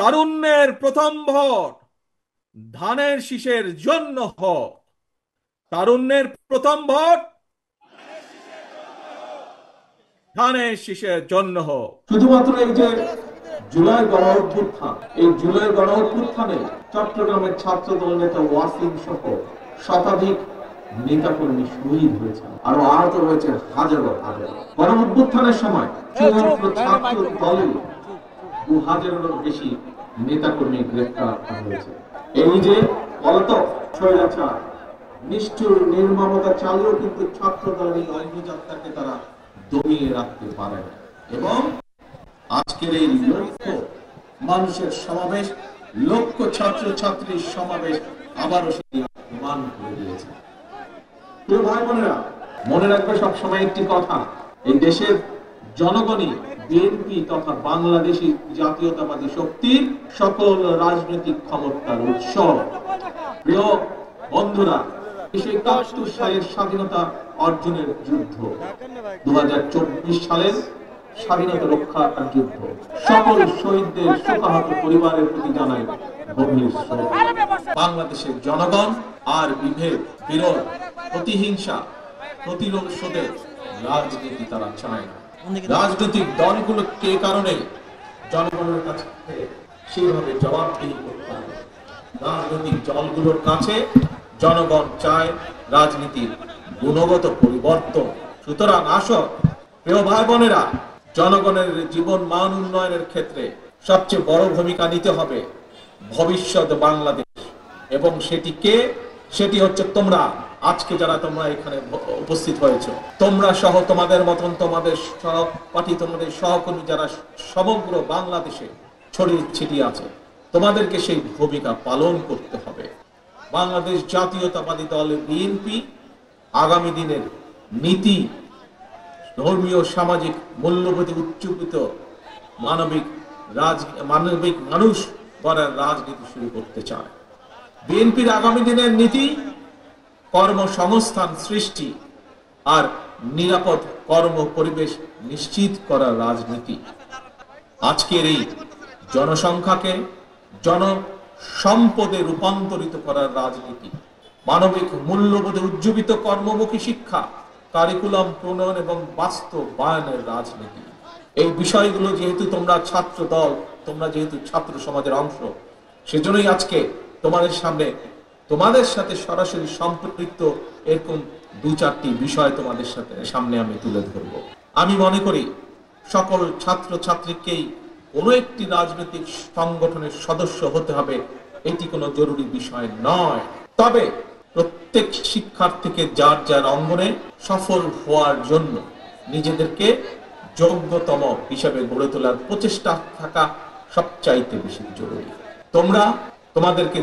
তারুণ্যের প্রথম ভোট ধানের শীষের জন্য হোক। তারুণ্যের প্রথম ভোট ধানের শীষের জন্য হোক। শুধুমাত্র এই যে জুলাই গণ অভ্যুত্থান, এই জুলাই গণ অভ্যুত্থানে চট্টগ্রামের ছাত্রদল নেতা ওয়াসিম সহ শতাধিক নেতাকর্মী শহীদ হয়েছে, আরো আহত হয়েছে হাজারো হাজার। গণ অভ্যুত্থানের সময় শুধুমাত্র ছাত্র দলে 2000-এরও বেশি নেতাকর্মী গ্রেফতার হয়েছে। এই যে পলাতক স্বৈরাচার নিষ্ঠুর নির্মমতা চালিয়েও কিন্তু ছাত্র দলের এই অগ্নিযাত্রাকে তারা দমিয়ে রাখতে পারে না। এবং আজকের এই লক্ষ মানুষের সমাবেশ, লক্ষ ছাত্র ছাত্রীর সমাবেশ আবারও সেটি প্রমাণ করে দিয়েছে। প্রিয় ভাই বোনেরা, মনে রাখবে সবসময় একটি কথা, এই দেশের জনগণই বিএনপি তথা বাংলাদেশী জাতীয়তাবাদী শক্তির সকল রাজনৈতিক ক্ষমতার উৎস। প্রিয় বন্ধুরা, 1971 সালের স্বাধীনতা অর্জনের যুদ্ধ, 2024 সালের স্বাধীনতা রক্ষার যুদ্ধ, সকল শহীদদের শোকাহত পরিবারের প্রতি জানাই গভীর শ্রদ্ধা। বাংলাদেশের জনগণ আর বিভেদ, বিরোধ, প্রতিহিংসা, প্রতিরোধের রাজনীতি তারা চায় না। রাজনৈতিক দলগুলো কে কারণে জনগণের কাছে সেইভাবে জবাবদিহি করতে হবে। রাজনৈতিক দলগুলোর কাছে জনগণ চায় রাজনীতির গুণগত পরিবর্তন। সুতরাং আসো প্রিয় ভাই বোনেরা, জনগণের জীবন মান উন্নয়নের ক্ষেত্রে সবচেয়ে বড় ভূমিকা নিতে হবে ভবিষ্যৎ বাংলাদেশ। এবং সেটি হচ্ছে তোমরা, আজকে যারা তোমরা এখানে উপস্থিত হয়েছো, তোমরা সহ তোমাদের মতন তোমাদের সহপাঠী, তোমাদের সহকর্মী যারা সমগ্র বাংলাদেশে ছড়িয়ে ছিটিয়ে আছে, তোমাদেরকে সেই ভূমিকা পালন করতে হবে। বাংলাদেশ জাতীয়তাবাদী দল বিএনপি আগামী দিনের নীতি, ধর্মীয় সামাজিক মূল্যবোধে উজ্জীবিত মানবিক মানুষ গড়ার রাজনীতি শুরু করতে চায়। বিএনপির আগামী দিনের নীতি কর্মসংস্থান সৃষ্টি আর নিরাপদ কর্ম পরিবেশ নিশ্চিত করার রাজনীতি। আজকের এই জনসংখ্যাকে জনসম্পদে রূপান্তরিত করার রাজনীতি, মানবিক মূল্যবোধে উজ্জীবিত কর্মমুখী শিক্ষা, কারিকুলাম প্রণয়ন এবং বাস্তবায়নের রাজনীতি। এই বিষয়গুলো যেহেতু তোমরা ছাত্র দল, তোমরা যেহেতু ছাত্র সমাজের অংশ, সেজন্যই আজকে তোমাদের সাথে সরাসরি সম্পৃক্ত এরকম 2-4টি বিষয় তোমাদের সামনে আমি তুলে ধরব। আমি মনে করি সকল ছাত্র ছাত্রীকেই কোনো একটি রাজনৈতিক সংগঠনের সদস্য হতে হবে, এটি কোনো জরুরি বিষয় নয়। তবে প্রত্যেক শিক্ষার্থীকে যার যার অঙ্গনে সফল হওয়ার জন্য নিজেদেরকে যোগ্যতম হিসাবে গড়ে তোলার প্রচেষ্টা থাকা সবচাইতে বেশি জরুরি। তোমরা তোমাদেরকে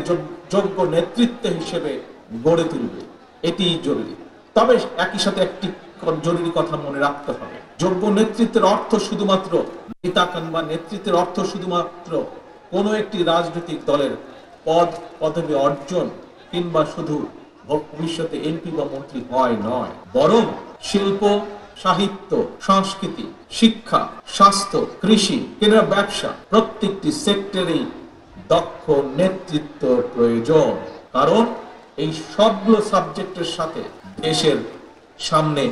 যোগ্য নেতৃত্ব হিসেবে গড়ে তুলবে, এটি জরুরি। তবে একই সাথে একটি জরুরি কথা মনে রাখতে হবে, যোগ্য নেতৃত্বের অর্থ শুধুমাত্র নেতা কিংবা নেতৃত্বের অর্থ শুধুমাত্র কোনো একটি রাজনৈতিক দলের পদবি অর্জন কিংবা শুধু ভবিষ্যতে এমপি বা মন্ত্রী হয় নয়, বরং শিল্প, সাহিত্য, সংস্কৃতি, শিক্ষা, স্বাস্থ্য, কৃষি কিংবা ব্যবসা, প্রত্যেকটি সেক্টরেই দক্ষ নেতৃত্ব প্রয়োজন। কারণ এই সবগুলো সাবজেক্টের সাথে দেশের সামনে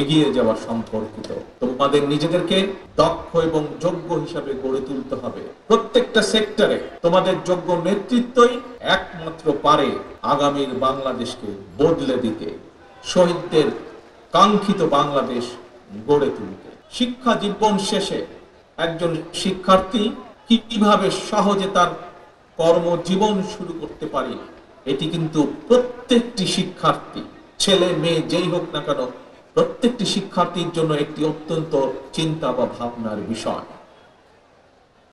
এগিয়ে যাওয়া সম্পর্কিত। তোমাদের নিজেদেরকে দক্ষ এবং যোগ্য হিসাবে গড়ে তুলতে হবে। প্রত্যেকটা সেক্টরে তোমাদের যোগ্য নেতৃত্বই একমাত্র পারে আগামীর বাংলাদেশকে বদলে দিতে, শহীদদের কাঙ্ক্ষিত বাংলাদেশ গড়ে তুলতে। শিক্ষা জীবন শেষে একজন শিক্ষার্থী কিভাবে সহজে তার কর্মজীবন শুরু করতে পারে, এটি কিন্তু প্রত্যেকটি শিক্ষার্থী, ছেলে মেয়ে যেই হোক না কেন, প্রত্যেকটি শিক্ষার্থীর জন্য একটি অত্যন্ত চিন্তা বা ভাবনার বিষয়।